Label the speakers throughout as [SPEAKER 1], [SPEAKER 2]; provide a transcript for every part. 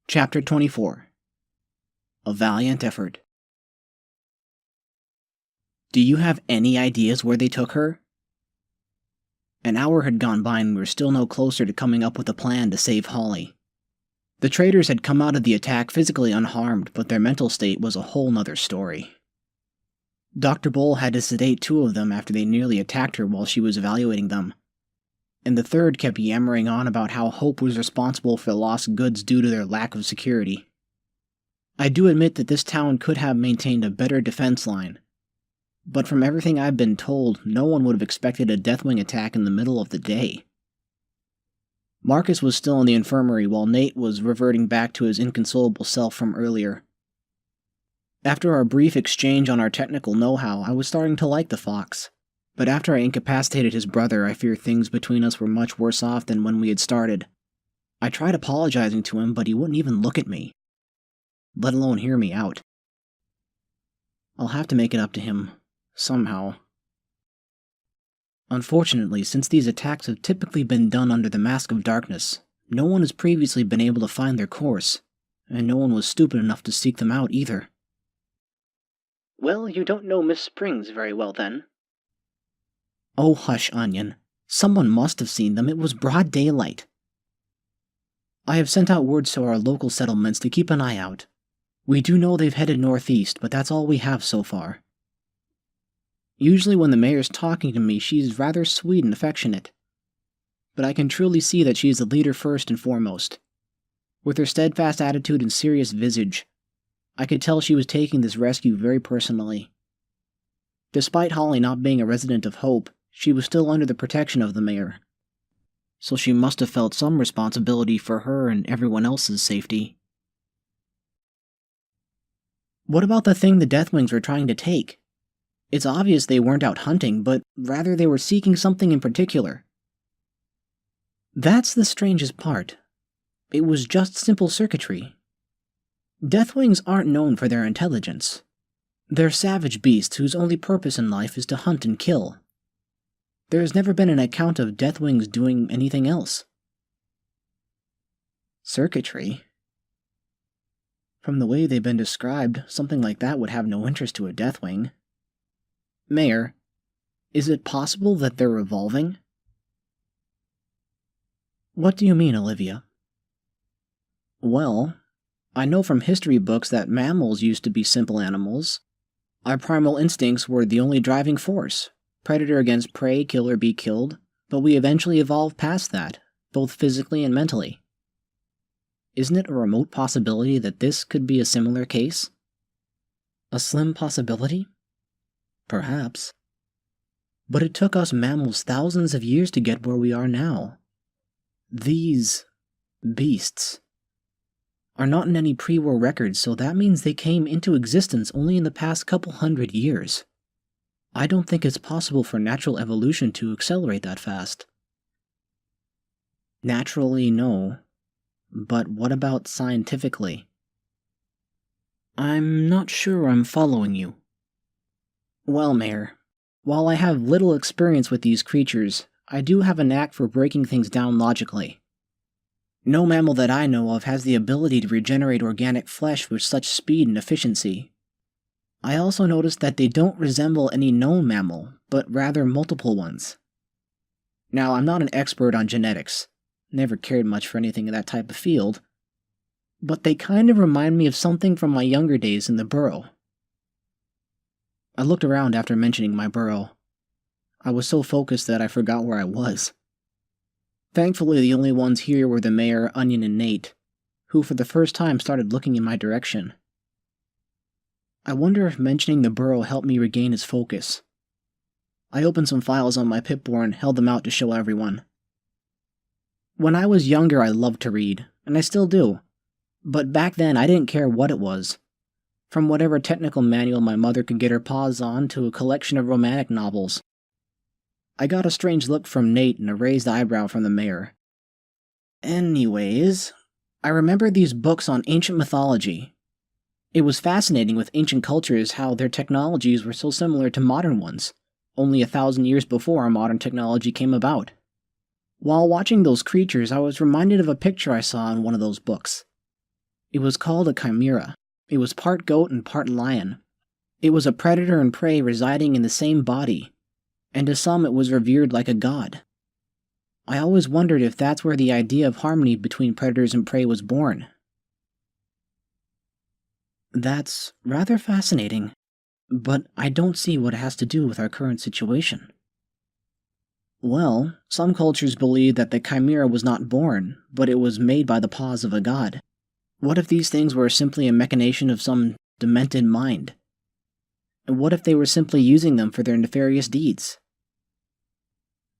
[SPEAKER 1] Chapter 24. A Valiant Effort. Do you have any ideas where they took her? An hour had gone by and we were still no closer to coming up with a plan to save Holly. The traitors had come out of the attack physically unharmed, but their mental state was a whole nother story. Dr. Bull had to sedate two of them after they nearly attacked her while she was evaluating them, and the third kept yammering on about how Hope was responsible for the lost goods due to their lack of security. I do admit that this town could have maintained a better defense line, but from everything I've been told, no one would have expected a Deathwing attack in the middle of the day. Marcus was still in the infirmary while Nate was reverting back to his inconsolable self from earlier. After our brief exchange on our technical know-how, I was starting to like the Fox. But after I incapacitated his brother, I fear things between us were much worse off than when we had started. I tried apologizing to him, but he wouldn't even look at me, let alone hear me out. I'll have to make it up to him, somehow. Unfortunately, since these attacks have typically been done under the mask of darkness, no one has previously been able to find their course, and no one was stupid enough to seek them out either.
[SPEAKER 2] Well, you don't know Miss Springs very well then.
[SPEAKER 1] Oh, hush, Onion. Someone must have seen them. It was broad daylight. I have sent out words to our local settlements to keep an eye out. We do know they've headed northeast, but that's all we have so far. Usually when the mayor's talking to me, she's rather sweet and affectionate. But I can truly see that she is the leader first and foremost. With her steadfast attitude and serious visage, I could tell she was taking this rescue very personally. Despite Holly not being a resident of Hope, she was still under the protection of the mayor, so she must have felt some responsibility for her and everyone else's safety. What about the thing the Deathwings were trying to take? It's obvious they weren't out hunting, but rather they were seeking something in particular. That's the strangest part. It was just simple circuitry. Deathwings aren't known for their intelligence. They're savage beasts whose only purpose in life is to hunt and kill. There has never been an account of Deathwings doing anything else. Circuitry? From the way they've been described, something like that would have no interest to a Deathwing. Mayor, is it possible that they're evolving? What do you mean, Olivia? Well, I know from history books that mammals used to be simple animals. Our primal instincts were the only driving force. Predator against prey, kill or be killed, but we eventually evolved past that, both physically and mentally. Isn't it a remote possibility that this could be a similar case? A slim possibility? Perhaps. But it took us mammals thousands of years to get where we are now. These beasts are not in any pre-war records, so that means they came into existence only in the past couple hundred years. I don't think it's possible for natural evolution to accelerate that fast. Naturally, no. But what about scientifically? I'm not sure I'm following you. Well, Mayor, while I have little experience with these creatures, I do have a knack for breaking things down logically. No mammal that I know of has the ability to regenerate organic flesh with such speed and efficiency. I also noticed that they don't resemble any known mammal, but rather multiple ones. Now, I'm not an expert on genetics, never cared much for anything in that type of field, but they kind of remind me of something from my younger days in the Burrow. I looked around after mentioning my burrow. I was so focused that I forgot where I was. Thankfully, the only ones here were the mayor, Onion, and Nate, who for the first time started looking in my direction. I wonder if mentioning the burrow helped me regain his focus. I opened some files on my Pip-Board and held them out to show everyone. When I was younger, I loved to read, and I still do. But back then, I didn't care what it was. From whatever technical manual my mother could get her paws on to a collection of romantic novels. I got a strange look from Nate and a raised eyebrow from the mayor. Anyways, I remember these books on ancient mythology. It was fascinating with ancient cultures how their technologies were so similar to modern ones, only 1,000 years before our modern technology came about. While watching those creatures, I was reminded of a picture I saw in one of those books. It was called a chimera. It was part goat and part lion. It was a predator and prey residing in the same body, and to some it was revered like a god. I always wondered if that's where the idea of harmony between predators and prey was born. That's rather fascinating, but I don't see what it has to do with our current situation. Well, some cultures believe that the chimera was not born, but it was made by the paws of a god. What if these things were simply a machination of some demented mind? And what if they were simply using them for their nefarious deeds?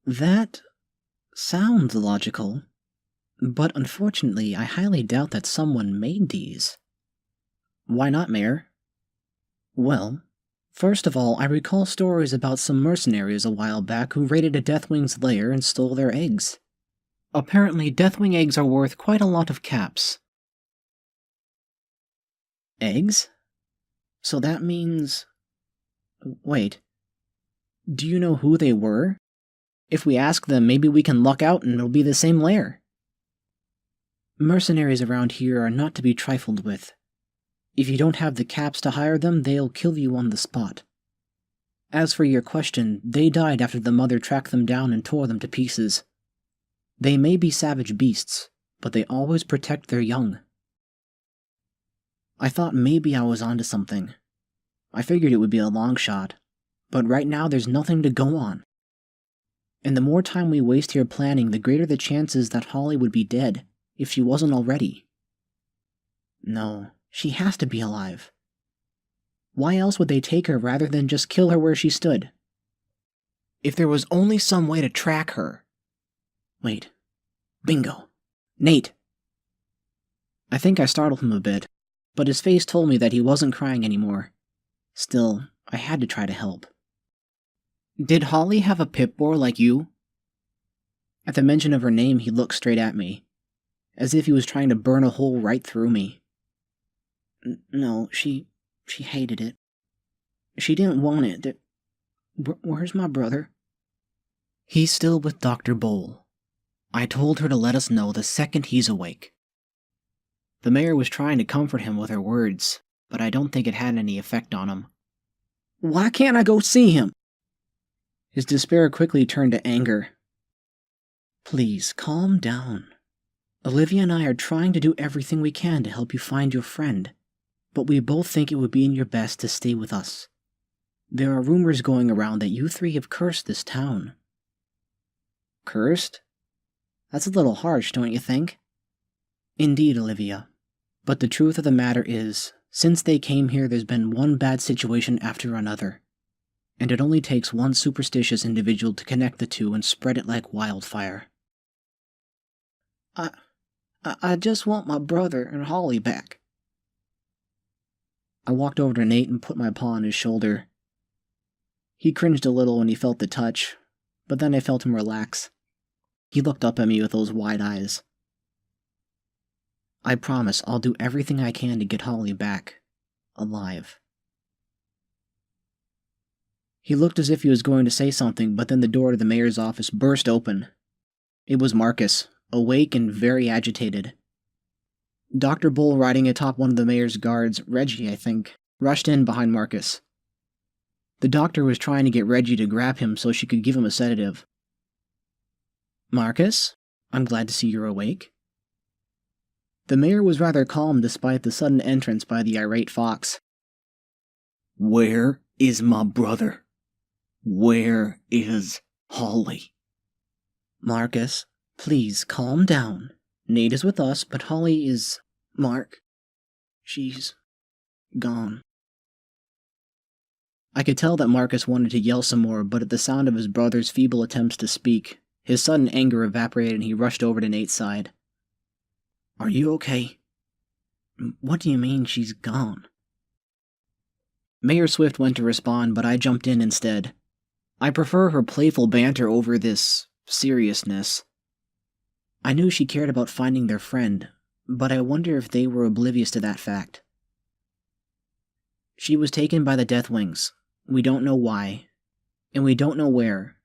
[SPEAKER 1] That sounds logical, but unfortunately I highly doubt that someone made these. Why not, Mayor? Well, first of all, I recall stories about some mercenaries a while back who raided a Deathwing's lair and stole their eggs. Apparently, Deathwing eggs are worth quite a lot of caps. Eggs? So that means... Wait. Do you know who they were? If we ask them, maybe we can luck out and it'll be the same lair. Mercenaries around here are not to be trifled with. If you don't have the caps to hire them, they'll kill you on the spot. As for your question, they died after the mother tracked them down and tore them to pieces. They may be savage beasts, but they always protect their young. I thought maybe I was onto something. I figured it would be a long shot, but right now there's nothing to go on. And the more time we waste here planning, the greater the chances that Holly would be dead, if she wasn't already. No, she has to be alive. Why else would they take her rather than just kill her where she stood? If there was only some way to track her... Wait. Bingo. Nate! I think I startled him a bit, but his face told me that he wasn't crying anymore. Still, I had to try to help. Did Holly have a pip-boar like you? At the mention of her name, he looked straight at me, as if he was trying to burn a hole right through me. No, she hated it. She didn't want it. Where's my brother? He's still with Dr. Bowl. I told her to let us know the second he's awake. The mayor was trying to comfort him with her words, but I don't think it had any effect on him. Why can't I go see him? His despair quickly turned to anger. Please, calm down. Olivia and I are trying to do everything we can to help you find your friend, but we both think it would be in your best to stay with us. There are rumors going around that you three have cursed this town. Cursed? That's a little harsh, don't you think? Indeed, Olivia. But the truth of the matter is, since they came here, there's been one bad situation after another. And it only takes one superstitious individual to connect the two and spread it like wildfire. I just want my brother and Holly back. I walked over to Nate and put my paw on his shoulder. He cringed a little when he felt the touch, but then I felt him relax. He looked up at me with those wide eyes. I promise I'll do everything I can to get Holly back, alive. He looked as if he was going to say something, but then the door to the mayor's office burst open. It was Marcus, awake and very agitated. Dr. Bull, riding atop one of the mayor's guards, Reggie, I think, rushed in behind Marcus. The doctor was trying to get Reggie to grab him so she could give him a sedative. Marcus, I'm glad to see you're awake. The mayor was rather calm despite the sudden entrance by the irate fox. Where is my brother? Where is Holly? Marcus, please calm down. Nate is with us, but Holly is... Mark. She's... gone. I could tell that Marcus wanted to yell some more, but at the sound of his brother's feeble attempts to speak, his sudden anger evaporated and he rushed over to Nate's side. Are you okay? What do you mean she's gone? Mayor Swift went to respond, but I jumped in instead. I prefer her playful banter over this seriousness. I knew she cared about finding their friend, but I wonder if they were oblivious to that fact. She was taken by the Deathwings. We don't know why, and we don't know where,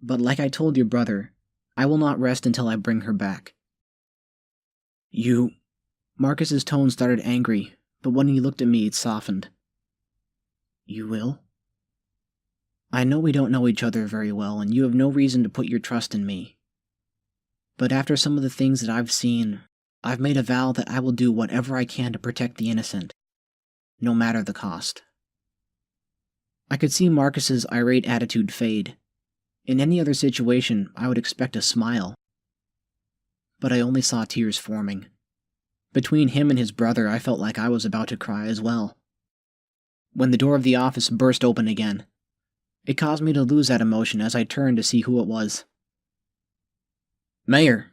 [SPEAKER 1] but like I told your brother, I will not rest until I bring her back. You Marcus's tone started angry, but when he looked at me, it softened. You will? I know we don't know each other very well, and you have no reason to put your trust in me. But after some of the things that I've seen, I've made a vow that I will do whatever I can to protect the innocent, no matter the cost. I could see Marcus's irate attitude fade. In any other situation, I would expect a smile. But I only saw tears forming. Between him and his brother, I felt like I was about to cry as well. When the door of the office burst open again, it caused me to lose that emotion as I turned to see who it was. Mayor,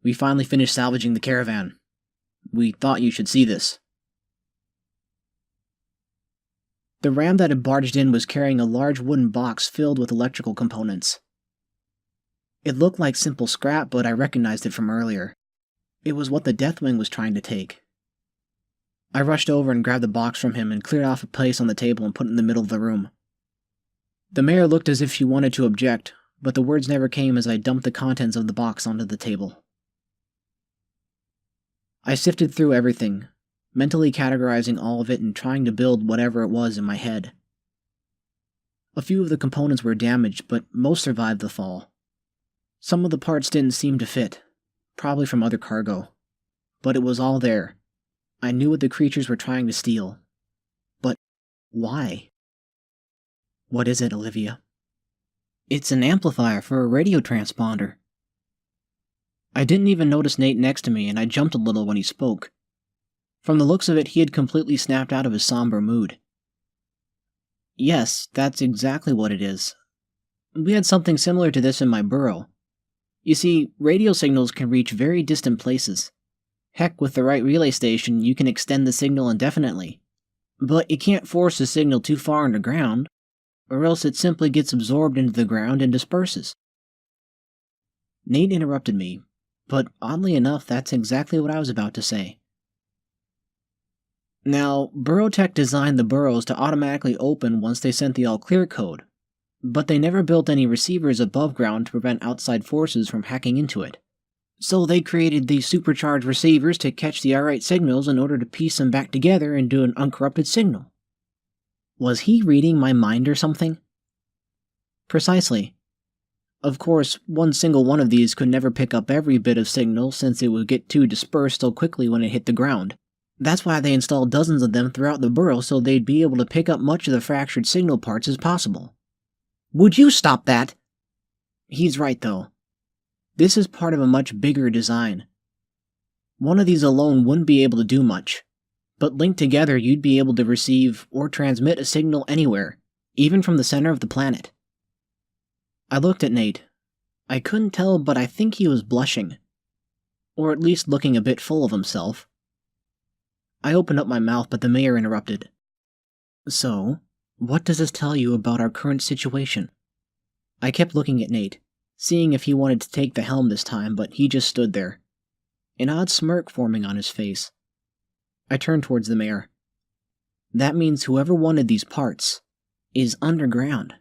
[SPEAKER 1] we finally finished salvaging the caravan. We thought you should see this. The ram that had barged in was carrying a large wooden box filled with electrical components. It looked like simple scrap, but I recognized it from earlier. It was what the Deathwing was trying to take. I rushed over and grabbed the box from him and cleared off a place on the table and put it in the middle of the room. The mayor looked as if she wanted to object, but the words never came as I dumped the contents of the box onto the table. I sifted through everything, mentally categorizing all of it and trying to build whatever it was in my head. A few of the components were damaged, but most survived the fall. Some of the parts didn't seem to fit, probably from other cargo, but it was all there. I knew what the creatures were trying to steal. But why? What is it, Olivia? It's an amplifier for a radio transponder. I didn't even notice Nate next to me, and I jumped a little when he spoke. From the looks of it, he had completely snapped out of his somber mood. Yes, that's exactly what it is. We had something similar to this in my burrow. You see, radio signals can reach very distant places. Heck, with the right relay station, you can extend the signal indefinitely. But you can't force the signal too far underground, or else it simply gets absorbed into the ground and disperses. Nate interrupted me, but oddly enough, that's exactly what I was about to say. Now, Burrow Tech designed the burrows to automatically open once they sent the all-clear code, but they never built any receivers above ground to prevent outside forces from hacking into it. So they created these supercharged receivers to catch the alright signals in order to piece them back together into an uncorrupted signal. Was he reading my mind or something? Precisely. Of course, one single one of these could never pick up every bit of signal since it would get too dispersed so quickly when it hit the ground. That's why they installed dozens of them throughout the burrow so they'd be able to pick up much of the fractured signal parts as possible. Would you stop that? He's right, though. This is part of a much bigger design. One of these alone wouldn't be able to do much, but linked together you'd be able to receive or transmit a signal anywhere, even from the center of the planet. I looked at Nate. I couldn't tell, but I think he was blushing. Or at least looking a bit full of himself. I opened up my mouth, but the mayor interrupted. So, what does this tell you about our current situation? I kept looking at Nate, seeing if he wanted to take the helm this time, but he just stood there, an odd smirk forming on his face. I turned towards the mayor. That means whoever wanted these parts is underground.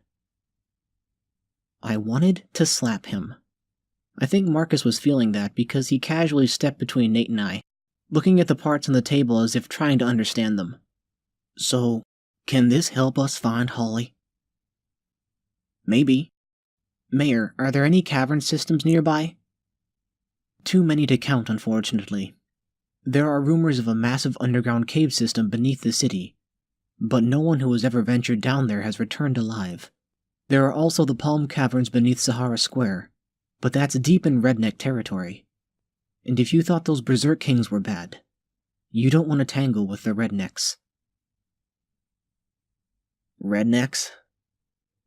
[SPEAKER 1] I wanted to slap him. I think Marcus was feeling that because he casually stepped between Nate and I, looking at the parts on the table as if trying to understand them. So, can this help us find Holly? Maybe. Mayor, are there any cavern systems nearby? Too many to count, unfortunately. There are rumors of a massive underground cave system beneath the city, but no one who has ever ventured down there has returned alive. There are also the Palm Caverns beneath Sahara Square, but that's deep in redneck territory. And if you thought those Berserk Kings were bad, you don't want to tangle with the rednecks. Rednecks?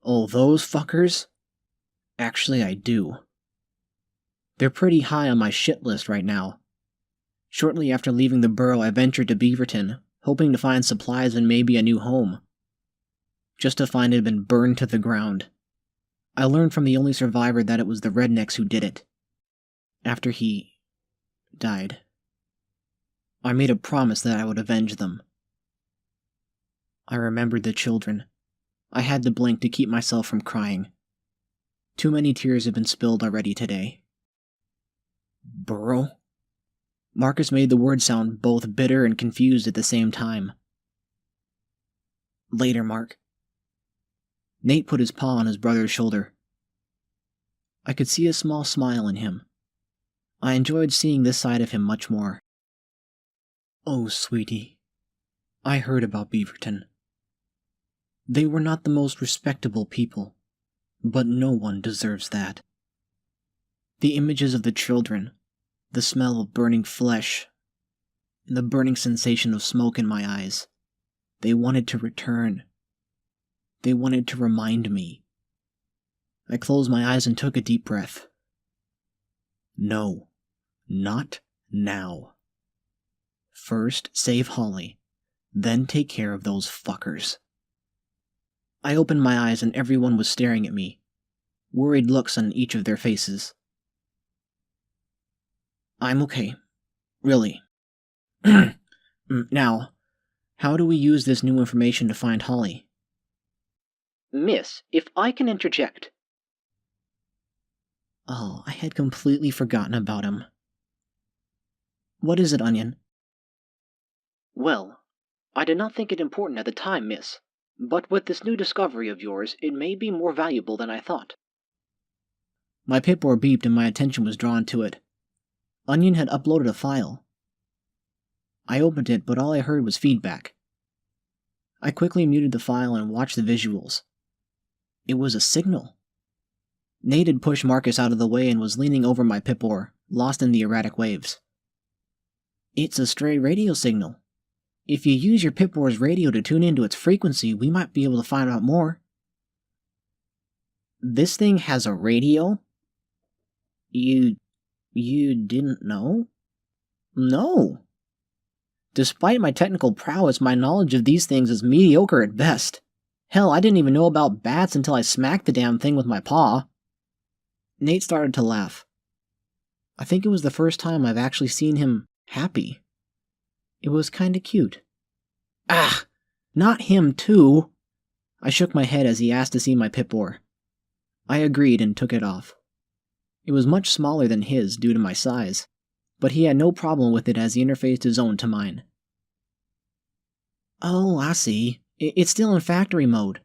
[SPEAKER 1] Oh, those fuckers? Actually, I do. They're pretty high on my shit list right now. Shortly after leaving the burrow, I ventured to Beaverton, hoping to find supplies and maybe a new home. Just to find it had been burned to the ground. I learned from the only survivor that it was the rednecks who did it. After he died. I made a promise that I would avenge them. I remembered the children. I had to blink to keep myself from crying. Too many tears have been spilled already today. Burrow? Marcus made the word sound both bitter and confused at the same time. Later, Mark. Nate put his paw on his brother's shoulder. I could see a small smile in him. I enjoyed seeing this side of him much more. Oh, sweetie. I heard about Beaverton. They were not the most respectable people, but no one deserves that. The images of the children, the smell of burning flesh, and the burning sensation of smoke in my eyes, they wanted to return. They wanted to remind me. I closed my eyes and took a deep breath. No, not now. First, save Holly, then take care of those fuckers. I opened my eyes and everyone was staring at me, worried looks on each of their faces. I'm okay. Really. Now, how do we use this new information to find Holly?
[SPEAKER 2] Miss, if I can interject.
[SPEAKER 1] Oh, I had completely forgotten about him. What is it, Onion?
[SPEAKER 2] Well, I did not think it important at the time, miss, but with this new discovery of yours, it may be more valuable than I thought.
[SPEAKER 1] My Pip-Boy beeped and my attention was drawn to it. Onion had uploaded a file. I opened it, but all I heard was feedback. I quickly muted the file and watched the visuals. It was a signal. Nate had pushed Marcus out of the way and was leaning over my Pip-Boy, lost in the erratic waves. It's a stray radio signal. If you use your Pip-Boy's radio to tune into its frequency, we might be able to find out more. This thing has a radio? You didn't know? No. Despite my technical prowess, my knowledge of these things is mediocre at best. Hell, I didn't even know about bats until I smacked the damn thing with my paw. Nate started to laugh. I think it was the first time I've actually seen him happy. It was kinda cute. Ah! Not him, too! I shook my head as he asked to see my Pip-Boy. I agreed and took it off. It was much smaller than his due to my size, but he had no problem with it as he interfaced his own to mine. Oh, I see. It's still in factory mode.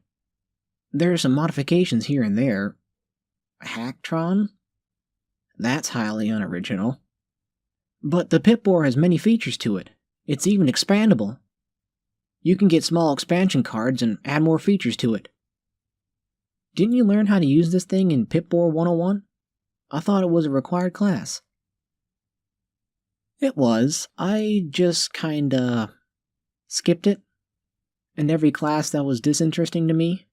[SPEAKER 1] There are some modifications here and there. Hacktron? That's highly unoriginal. But the Pip-Boy has many features to it. It's even expandable. You can get small expansion cards and add more features to it. Didn't you learn how to use this thing in Pip-Boy 101? I thought it was a required class. It was. I just kinda skipped it. And every class that was disinteresting to me.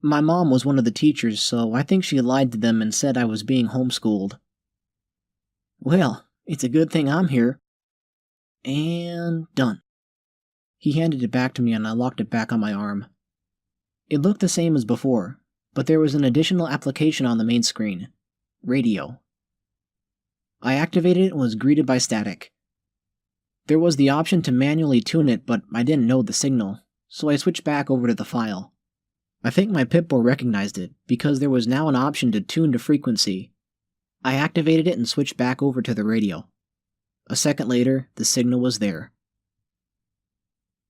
[SPEAKER 1] My mom was one of the teachers, so I think she lied to them and said I was being homeschooled. Well, it's a good thing I'm here. And done. He handed it back to me and I locked it back on my arm. It looked the same as before, but there was an additional application on the main screen. Radio. I activated it and was greeted by static. There was the option to manually tune it, but I didn't know the signal, so I switched back over to the file. I think my Pip-Boy recognized it, because there was now an option to tune to frequency. I activated it and switched back over to the radio. A second later, the signal was there.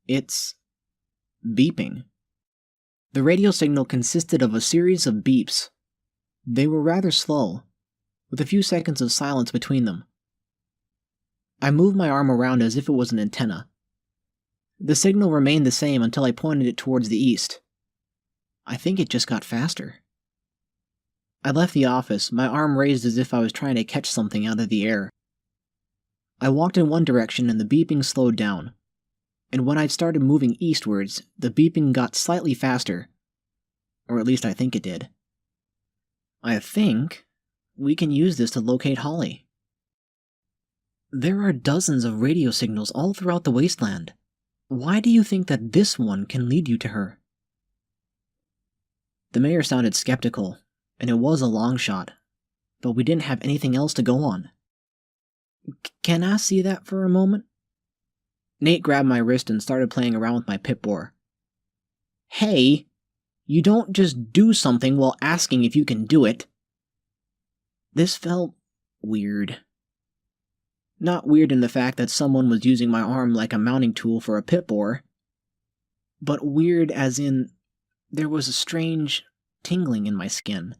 [SPEAKER 1] It's beeping. The radio signal consisted of a series of beeps. They were rather slow, with a few seconds of silence between them. I moved my arm around as if it was an antenna. The signal remained the same until I pointed it towards the east. I think it just got faster. I left the office, my arm raised as if I was trying to catch something out of the air. I walked in one direction and the beeping slowed down. And when I started moving eastwards, the beeping got slightly faster. Or at least I think it did. I think we can use this to locate Holly. There are dozens of radio signals all throughout the wasteland. Why do you think that this one can lead you to her? The mayor sounded skeptical, and it was a long shot, but we didn't have anything else to go on. Can I see that for a moment? Nate grabbed my wrist and started playing around with my Pip-Boy. Hey, you don't just do something while asking if you can do it. This felt weird. Not weird in the fact that someone was using my arm like a mounting tool for a pit boar, but weird as in there was a strange tingling in my skin.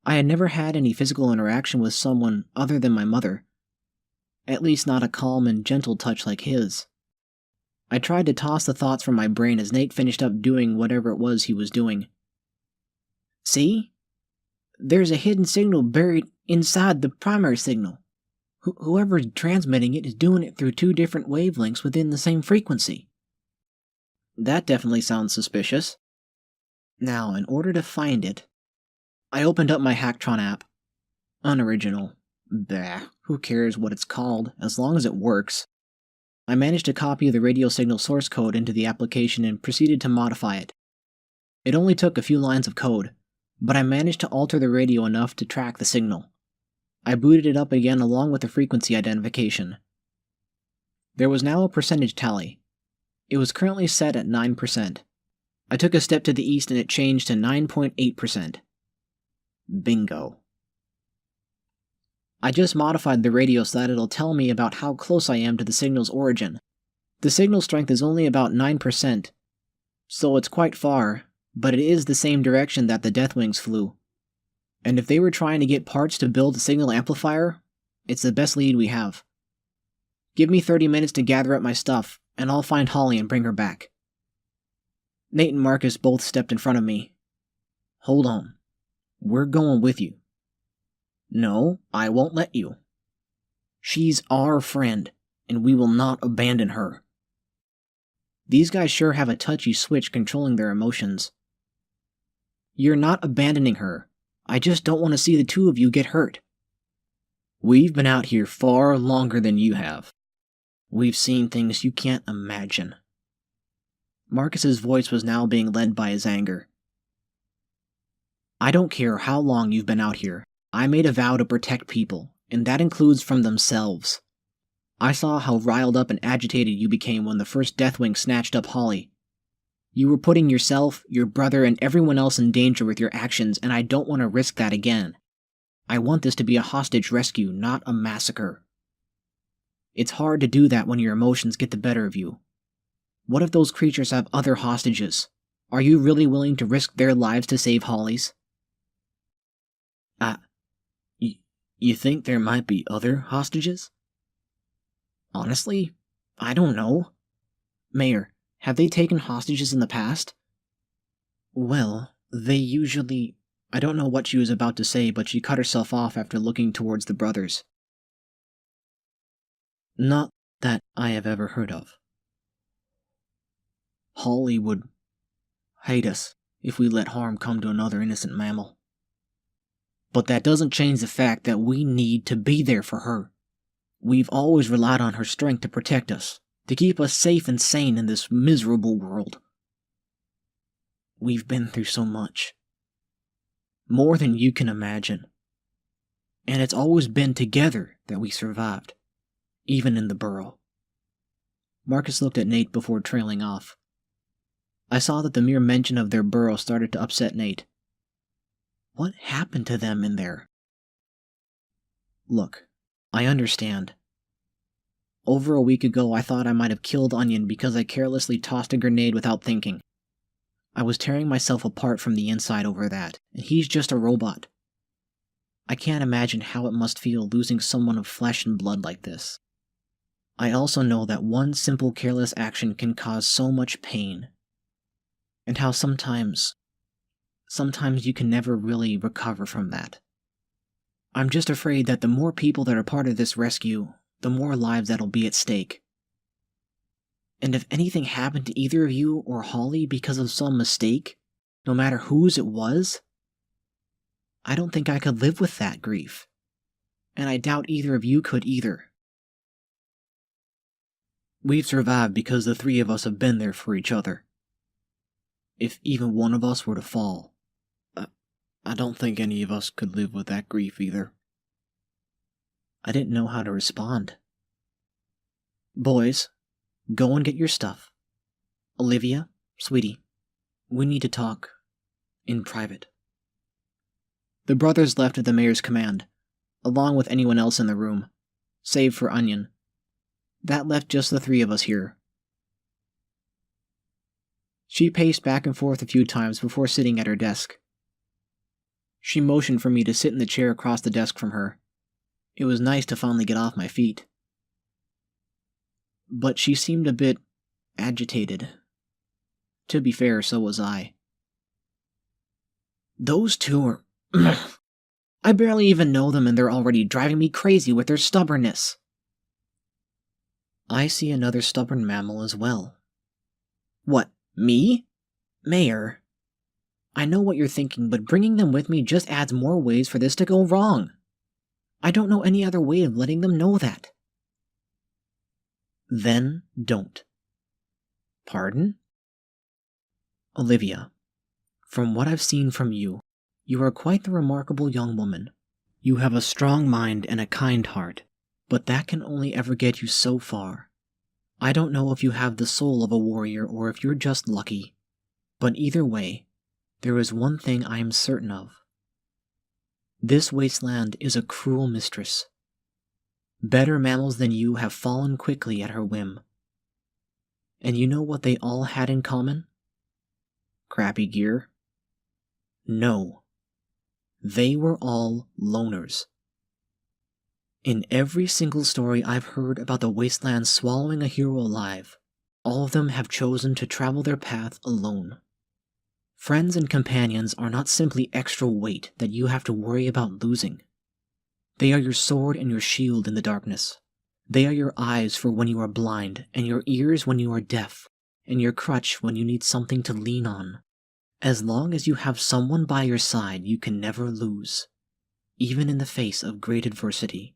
[SPEAKER 1] I had never had any physical interaction with someone other than my mother, at least not a calm and gentle touch like his. I tried to toss the thoughts from my brain as Nate finished up doing whatever it was he was doing. See? There's a hidden signal buried inside the primary signal. Whoever's transmitting it is doing it through two different wavelengths within the same frequency. That definitely sounds suspicious. Now, in order to find it, I opened up my Hacktron app. Unoriginal. Bah, who cares what it's called, as long as it works. I managed to copy the radio signal source code into the application and proceeded to modify it. It only took a few lines of code, but I managed to alter the radio enough to track the signal. I booted it up again along with the frequency identification. There was now a percentage tally. It was currently set at 9%. I took a step to the east and it changed to 9.8%. Bingo. I just modified the radio so that it'll tell me about how close I am to the signal's origin. The signal strength is only about 9%, so it's quite far, but it is the same direction that the Deathwings flew. And if they were trying to get parts to build a signal amplifier, it's the best lead we have. Give me 30 minutes to gather up my stuff, and I'll find Holly and bring her back. Nate and Marcus both stepped in front of me. Hold on. We're going with you. No, I won't let you. She's our friend, and we will not abandon her. These guys sure have a touchy switch controlling their emotions. You're not abandoning her. I just don't want to see the two of you get hurt. We've been out here far longer than you have. We've seen things you can't imagine. Marcus's voice was now being led by his anger. I don't care how long you've been out here. I made a vow to protect people, and that includes from themselves. I saw how riled up and agitated you became when the first Deathwing snatched up Holly. You were putting yourself, your brother, and everyone else in danger with your actions, and I don't want to risk that again. I want this to be a hostage rescue, not a massacre. It's hard to do that when your emotions get the better of you. What if those creatures have other hostages? Are you really willing to risk their lives to save Holly's? You think there might be other hostages? Honestly, I don't know. Mayor, have they taken hostages in the past? Well, they usually... I don't know what she was about to say, but she cut herself off after looking towards the brothers. Not that I have ever heard of. Holly would hate us if we let harm come to another innocent mammal. But that doesn't change the fact that we need to be there for her. We've always relied on her strength to protect us, to keep us safe and sane in this miserable world. We've been through so much. More than you can imagine. And it's always been together that we survived, even in the Burrow. Marcus looked at Nate before trailing off. I saw that the mere mention of their burrow started to upset Nate. What happened to them in there? Look, I understand. Over a week ago, I thought I might have killed Onion because I carelessly tossed a grenade without thinking. I was tearing myself apart from the inside over that, and he's just a robot. I can't imagine how it must feel losing someone of flesh and blood like this. I also know that one simple careless action can cause so much pain. And how sometimes you can never really recover from that. I'm just afraid that the more people that are part of this rescue, the more lives that'll be at stake. And if anything happened to either of you or Holly because of some mistake, no matter whose it was, I don't think I could live with that grief. And I doubt either of you could either. We've survived because the three of us have been there for each other. If even one of us were to fall, I don't think any of us could live with that grief either. I didn't know how to respond. Boys, go and get your stuff. Olivia, sweetie, we need to talk in private. The brothers left at the mayor's command, along with anyone else in the room. save for Onion. That left just the three of us here. She paced back and forth a few times before sitting at her desk. She motioned for me to sit in the chair across the desk from her. It was nice to finally get off my feet. But she seemed a bit agitated. To be fair, so was I. Those two are... I barely even know them and they're already driving me crazy with their stubbornness. I see another stubborn mammal as well. What, me? Mayor? I know what you're thinking, but bringing them with me just adds more ways for this to go wrong. I don't know any other way of letting them know that. Then don't. Pardon? Olivia, from what I've seen from you, you are quite the remarkable young woman. You have a strong mind and a kind heart, but that can only ever get you so far. I don't know if you have the soul of a warrior or if you're just lucky, but either way, there is one thing I am certain of. This wasteland is a cruel mistress. Better mammals than you have fallen quickly at her whim. And you know what they all had in common? Crappy gear? No. They were all loners. In every single story I've heard about the wasteland swallowing a hero alive, all of them have chosen to travel their path alone. Friends and companions are not simply extra weight that you have to worry about losing. They are your sword and your shield in the darkness. They are your eyes for when you are blind, and your ears when you are deaf, and your crutch when you need something to lean on. As long as you have someone by your side, you can never lose, even in the face of great adversity.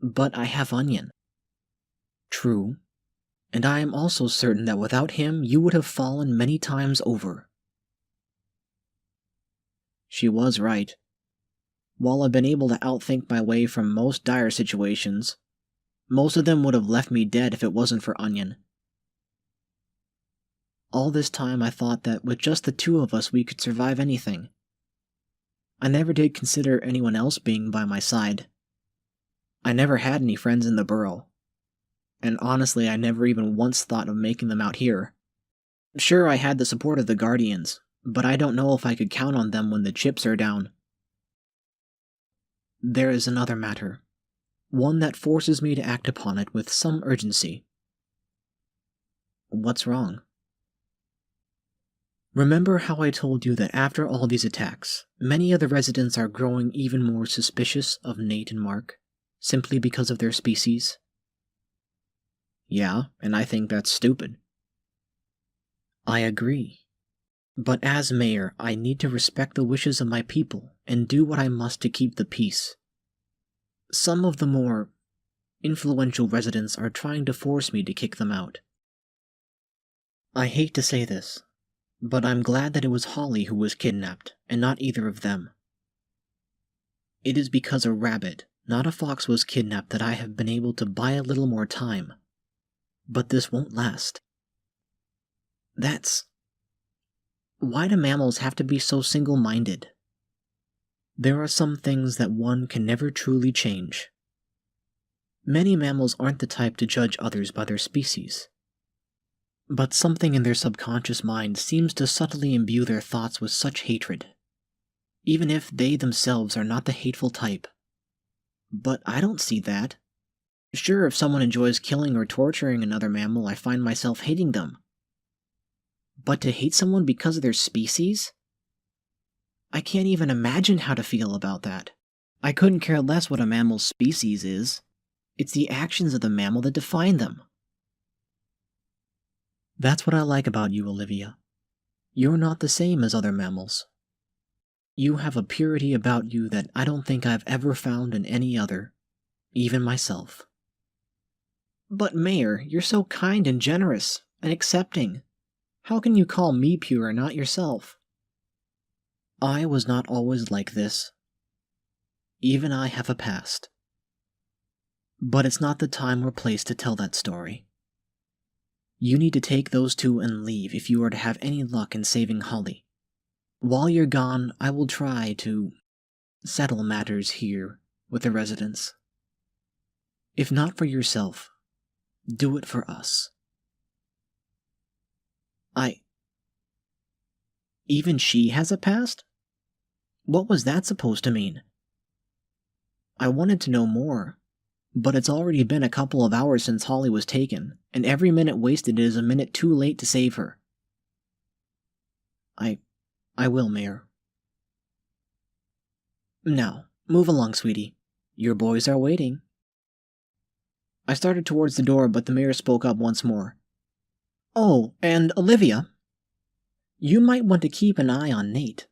[SPEAKER 1] But I have Onion. True, and I am also certain that without him you would have fallen many times over. She was right. While I've been able to outthink my way from most dire situations, most of them would have left me dead if it wasn't for Onion. All this time I thought that with just the two of us we could survive anything. I never did consider anyone else being by my side. I never had any friends in the Burrow. And honestly, I never even once thought of making them out here. Sure, I had the support of the Guardians, but I don't know if I could count on them when the chips are down. There is another matter, one that forces me to act upon it with some urgency. What's wrong? Remember how I told you that after all these attacks, many of the residents are growing even more suspicious of Nate and Mark, simply because of their species? Yeah, and I think that's stupid. I agree. But as mayor, I need to respect the wishes of my people and do what I must to keep the peace. Some of the more influential residents are trying to force me to kick them out. I hate to say this, but I'm glad that it was Holly who was kidnapped, and not either of them. It is because a rabbit, not a fox, was kidnapped that I have been able to buy a little more time. But this won't last. Why do mammals have to be so single-minded? There are some things that one can never truly change. Many mammals aren't the type to judge others by their species. But something in their subconscious mind seems to subtly imbue their thoughts with such hatred, even if they themselves are not the hateful type. But I don't see that. Sure, if someone enjoys killing or torturing another mammal, I find myself hating them. But to hate someone because of their species? I can't even imagine how to feel about that. I couldn't care less what a mammal's species is. It's the actions of the mammal that define them. That's what I like about you, Olivia. You're not the same as other mammals. You have a purity about you that I don't think I've ever found in any other, even myself. But Mayor, you're so kind and generous and accepting. How can you call me pure and not yourself? I was not always like this. Even I have a past. But it's not the time or place to tell that story. You need to take those two and leave if you are to have any luck in saving Holly. While you're gone, I will try to settle matters here with the residents. If not for yourself, do it for us. Even she has a past? What was that supposed to mean? I wanted to know more, but it's already been a couple of hours since Holly was taken, and every minute wasted is a minute too late to save her. I will, Mayor. Now, move along, sweetie. Your boys are waiting. I started towards the door, but the mayor spoke up once more. Oh, and Olivia, you might want to keep an eye on Nate.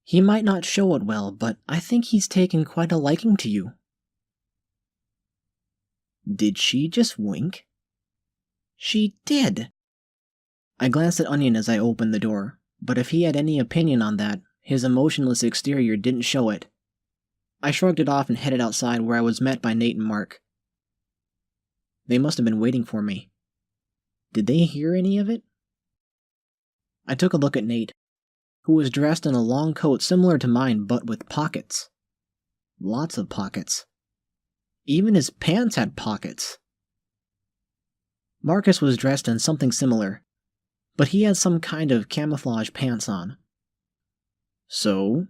[SPEAKER 1] He might not show it well, but I think he's taken quite a liking to you. Did she just wink? She did. I glanced at Onion as I opened the door, but if he had any opinion on that, his emotionless exterior didn't show it. I shrugged it off and headed outside, where I was met by Nate and Mark. They must have been waiting for me. Did they hear any of it? I took a look at Nate, who was dressed in a long coat similar to mine but with pockets. Lots of pockets. Even his pants had pockets. Marcus was dressed in something similar, but he had some kind of camouflage pants on. So?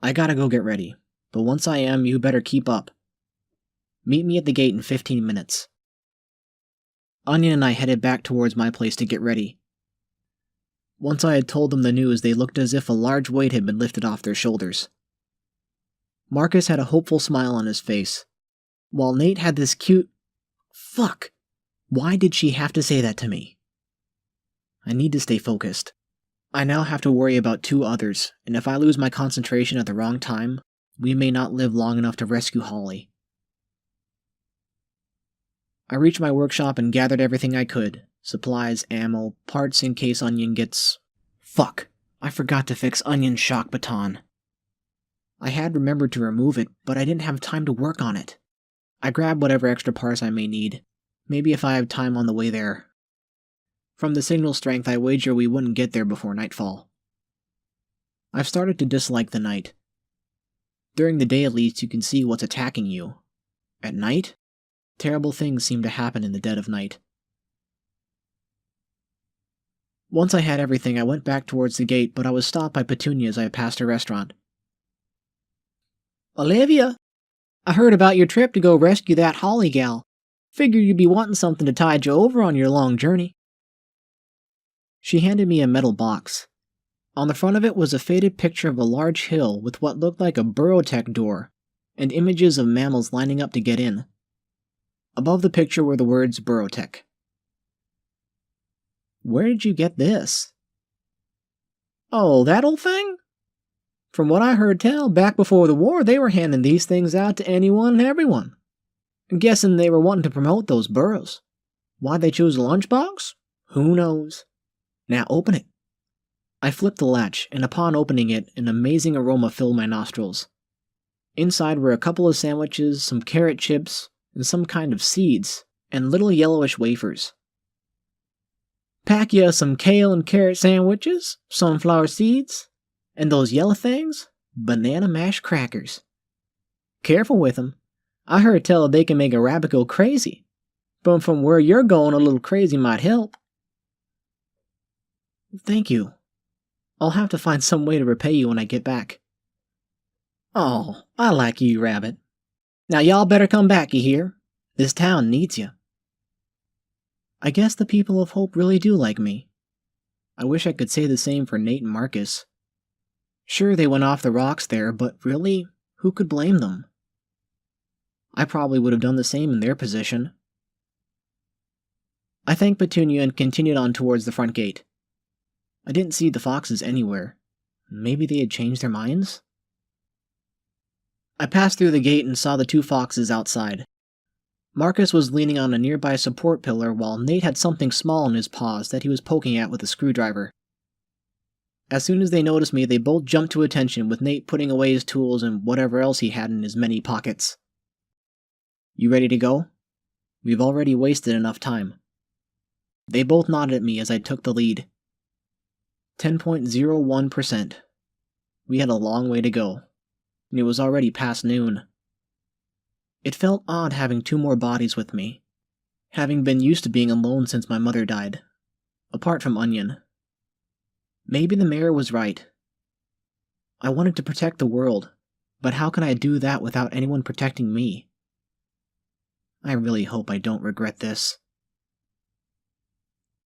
[SPEAKER 1] I gotta go get ready, but once I am, you better keep up. Meet me at the gate in 15 minutes. Onion and I headed back towards my place to get ready. Once I had told them the news, they looked as if a large weight had been lifted off their shoulders. Marcus had a hopeful smile on his face, while Nate had this cute... Fuck! Why did she have to say that to me? I need to stay focused. I now have to worry about 2 others, and if I lose my concentration at the wrong time, we may not live long enough to rescue Holly. I reached my workshop and gathered everything I could. Supplies, ammo, parts in case Onion gets... Fuck! I forgot to fix Onion's shock baton. I had remembered to remove it, but I didn't have time to work on it. I grabbed whatever extra parts I may need, maybe if I have time on the way there. From the signal strength, I wager we wouldn't get there before nightfall. I've started to dislike the night. During the day at least, you can see what's attacking you. At night, terrible things seem to happen in the dead of night. Once I had everything, I went back towards the gate, but I was stopped by Petunia as I passed a restaurant. Olivia, I heard about your trip to go rescue that Holly gal. Figured you'd be wanting something to tide you over on your long journey. She handed me a metal box. On the front of it was a faded picture of a large hill with what looked like a Burrow door, and images of mammals lining up to get in. Above the picture were the words Burrow. Where did you get this? Oh, that old thing? From what I heard tell, back before the war, they were handing these things out to anyone and everyone. I'm guessing they were wanting to promote those burrows. Why they chose a lunchbox? Who knows? Now open it. I flipped the latch, and upon opening it, an amazing aroma filled my nostrils. Inside were a couple of sandwiches, some carrot chips, and some kind of seeds, and little yellowish wafers. Pack ya some kale and carrot sandwiches, sunflower seeds, and those yellow things, banana mashed crackers. Careful with them. I heard tell they can make a rabbit go crazy, but from where you're going, a little crazy might help. Thank you. I'll have to find some way to repay you when I get back. Oh, I like you, Rabbit. Now y'all better come back, you hear? This town needs you. I guess the people of Hope really do like me. I wish I could say the same for Nate and Marcus. Sure, they went off the rocks there, but really, who could blame them? I probably would have done the same in their position. I thanked Petunia and continued on towards the front gate. I didn't see the foxes anywhere. Maybe they had changed their minds? I passed through the gate and saw the 2 foxes outside. Marcus was leaning on a nearby support pillar while Nate had something small in his paws that he was poking at with a screwdriver. As soon as they noticed me, they both jumped to attention, with Nate putting away his tools and whatever else he had in his many pockets. You ready to go? We've already wasted enough time. They both nodded at me as I took the lead. 10.01%. We had a long way to go, and it was already past noon. It felt odd having 2 more bodies with me, having been used to being alone since my mother died, apart from Onion. Maybe the mayor was right. I wanted to protect the world, but how can I do that without anyone protecting me? I really hope I don't regret this.